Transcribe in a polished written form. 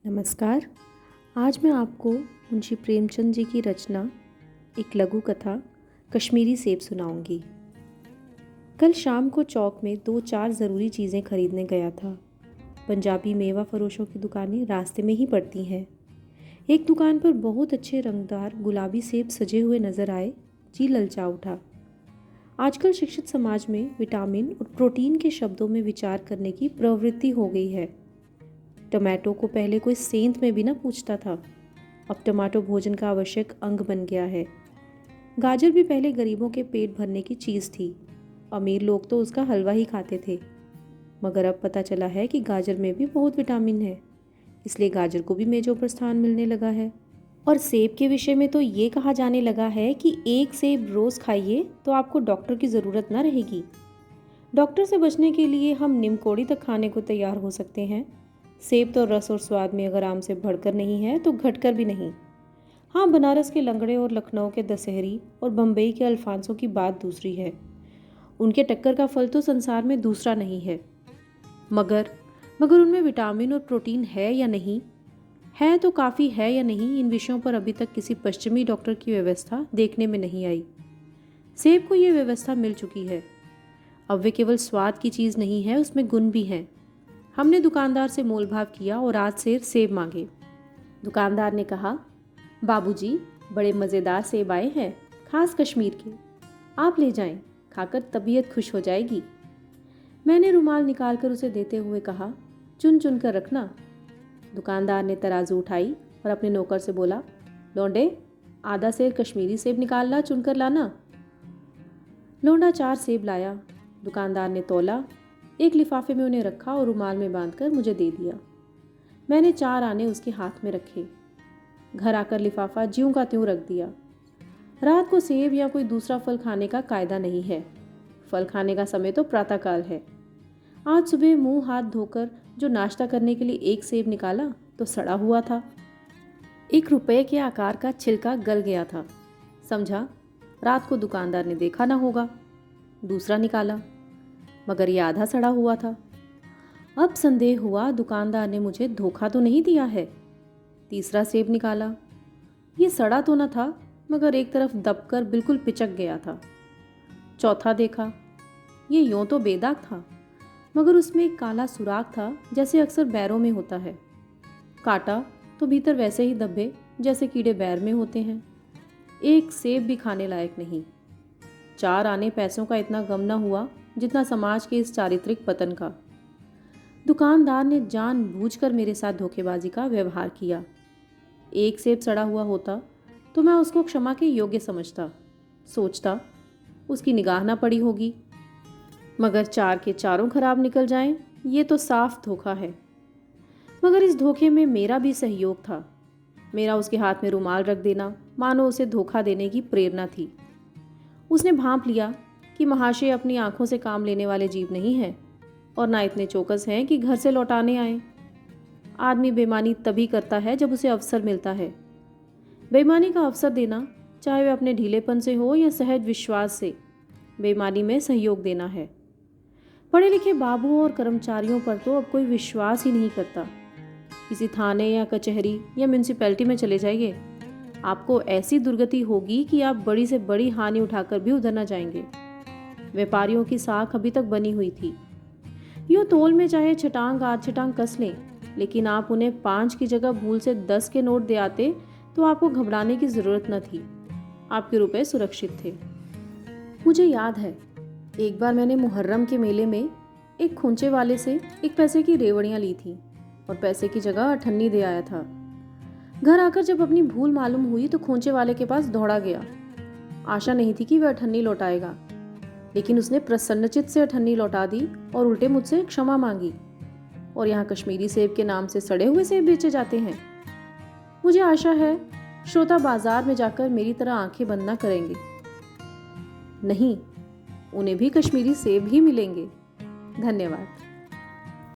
नमस्कार। आज मैं आपको मुंशी प्रेमचंद जी की रचना एक लघु कथा कश्मीरी सेब सुनाऊंगी। कल शाम को चौक में 2-4 ज़रूरी चीज़ें खरीदने गया था। पंजाबी मेवा फरोशों की दुकानें रास्ते में ही पड़ती हैं। एक दुकान पर बहुत अच्छे रंगदार गुलाबी सेब सजे हुए नज़र आए। जी ललचा उठा। आजकल शिक्षित समाज में विटामिन और प्रोटीन के शब्दों में विचार करने की प्रवृत्ति हो गई है। टमाटो को पहले कोई सेंध में भी ना पूछता था, अब टमाटो भोजन का आवश्यक अंग बन गया है। गाजर भी पहले गरीबों के पेट भरने की चीज़ थी, अमीर लोग तो उसका हलवा ही खाते थे। मगर अब पता चला है कि गाजर में भी बहुत विटामिन है, इसलिए गाजर को भी मेजों पर स्थान मिलने लगा है। और सेब के विषय में तो ये कहा जाने लगा है कि एक सेब रोज़ खाइए तो आपको डॉक्टर की ज़रूरत ना रहेगी। डॉक्टर से बचने के लिए हम निमकोड़ी तक खाने को तैयार हो सकते हैं। सेब तो रस और स्वाद में अगर आम से बढ़कर नहीं है तो घटकर भी नहीं। हाँ, बनारस के लंगड़े और लखनऊ के दशहरी और बम्बई के अल्फांसों की बात दूसरी है। उनके टक्कर का फल तो संसार में दूसरा नहीं है। मगर उनमें विटामिन और प्रोटीन है या नहीं, है तो काफ़ी है या नहीं, इन विषयों पर अभी तक किसी पश्चिमी डॉक्टर की व्यवस्था देखने में नहीं आई। सेब को ये व्यवस्था मिल चुकी है। अब वे केवल स्वाद की चीज़ नहीं है, उसमें गुण भी हैं। हमने दुकानदार से मोलभाव किया और आज से सेब मांगे। दुकानदार ने कहा, बाबूजी, बड़े मज़ेदार सेब आए हैं, खास कश्मीर के, आप ले जाएं, खाकर तबीयत खुश हो जाएगी। मैंने रुमाल निकालकर उसे देते हुए कहा, चुन चुन कर रखना। दुकानदार ने तराजू उठाई और अपने नौकर से बोला, लौंडे, आधा सेर कश्मीरी सेब निकाल ला, चुनकर लाना। लौंडा 4 सेब लाया। दुकानदार ने तौला, एक लिफाफे में उन्हें रखा और रुमाल में बांधकर मुझे दे दिया। मैंने 4 आने उसके हाथ में रखे। घर आकर लिफाफा ज्यों का त्यों रख दिया। रात को सेब या कोई दूसरा फल खाने का कायदा नहीं है। फल खाने का समय तो प्रातःकाल है। आज सुबह मुंह हाथ धोकर जो नाश्ता करने के लिए एक सेब निकाला तो सड़ा हुआ था। 1 रुपये के आकार का छिलका गल गया था। समझा रात को दुकानदार ने देखा ना होगा। दूसरा निकाला, मगर यह आधा सड़ा हुआ था। अब संदेह हुआ दुकानदार ने मुझे धोखा तो नहीं दिया है। तीसरा सेब निकाला, ये सड़ा तो न था, मगर एक तरफ दबकर बिल्कुल पिचक गया था। चौथा देखा, ये यूं तो बेदाग था, मगर उसमें एक काला सुराख था, जैसे अक्सर बैरों में होता है। काटा तो भीतर वैसे ही दबे जैसे कीड़े बैर में होते हैं। एक सेब भी खाने लायक नहीं। 4 आने पैसों का इतना गम न हुआ जितना समाज के इस चारित्रिक पतन का। दुकानदार ने जानबूझकर मेरे साथ धोखेबाजी का व्यवहार किया। एक सेब सड़ा हुआ होता तो मैं उसको क्षमा के योग्य समझता, सोचता उसकी निगाह ना पड़ी होगी। मगर 4 के चारों खराब निकल जाएं, ये तो साफ धोखा है। मगर इस धोखे में मेरा भी सहयोग था। मेरा उसके हाथ में रुमाल रख देना मानो उसे धोखा देने की प्रेरणा थी। उसने भांप लिया कि महाशय अपनी आंखों से काम लेने वाले जीव नहीं हैं और ना इतने चौकस हैं कि घर से लौटाने आए। आदमी बेईमानी तभी करता है जब उसे अवसर मिलता है। बेईमानी का अवसर देना, चाहे वह अपने ढीलेपन से हो या सहज विश्वास से, बेईमानी में सहयोग देना है। पढ़े लिखे बाबुओं और कर्मचारियों पर तो अब कोई विश्वास ही नहीं करता। किसी थाने या कचहरी या म्यूनसिपैलिटी में चले जाइए, आपको ऐसी दुर्गति होगी कि आप बड़ी से बड़ी हानि उठाकर भी उधर न जाएंगे। व्यापारियों की साख अभी तक बनी हुई थी। यूँ तोल में चाहे छटांग आध छटांग कस लें, लेकिन आप उन्हें 5 की जगह भूल से 10 के नोट दे आते तो आपको घबराने की ज़रूरत न थी। आपके रुपए सुरक्षित थे। मुझे याद है, एक बार मैंने मुहर्रम के मेले में एक खोंचे वाले से 1 पैसे की रेवड़ियाँ ली थी और पैसे की जगह अठन्नी दे आया था। घर आकर जब अपनी भूल मालूम हुई तो खोंचे वाले के पास दौड़ा गया। आशा नहीं थी कि वह अठन्नी लौटाएगा, लेकिन उसने प्रसन्नचित से अठन्नी लौटा दी और उल्टे मुझसे क्षमा मांगी। और यहाँ कश्मीरी सेब के नाम से सड़े हुए सेब बेचे जाते हैं। मुझे आशा है श्रोता बाजार में जाकर मेरी तरह आंखें बंद ना करेंगे। नहीं, उन्हें भी कश्मीरी सेब ही मिलेंगे। धन्यवाद।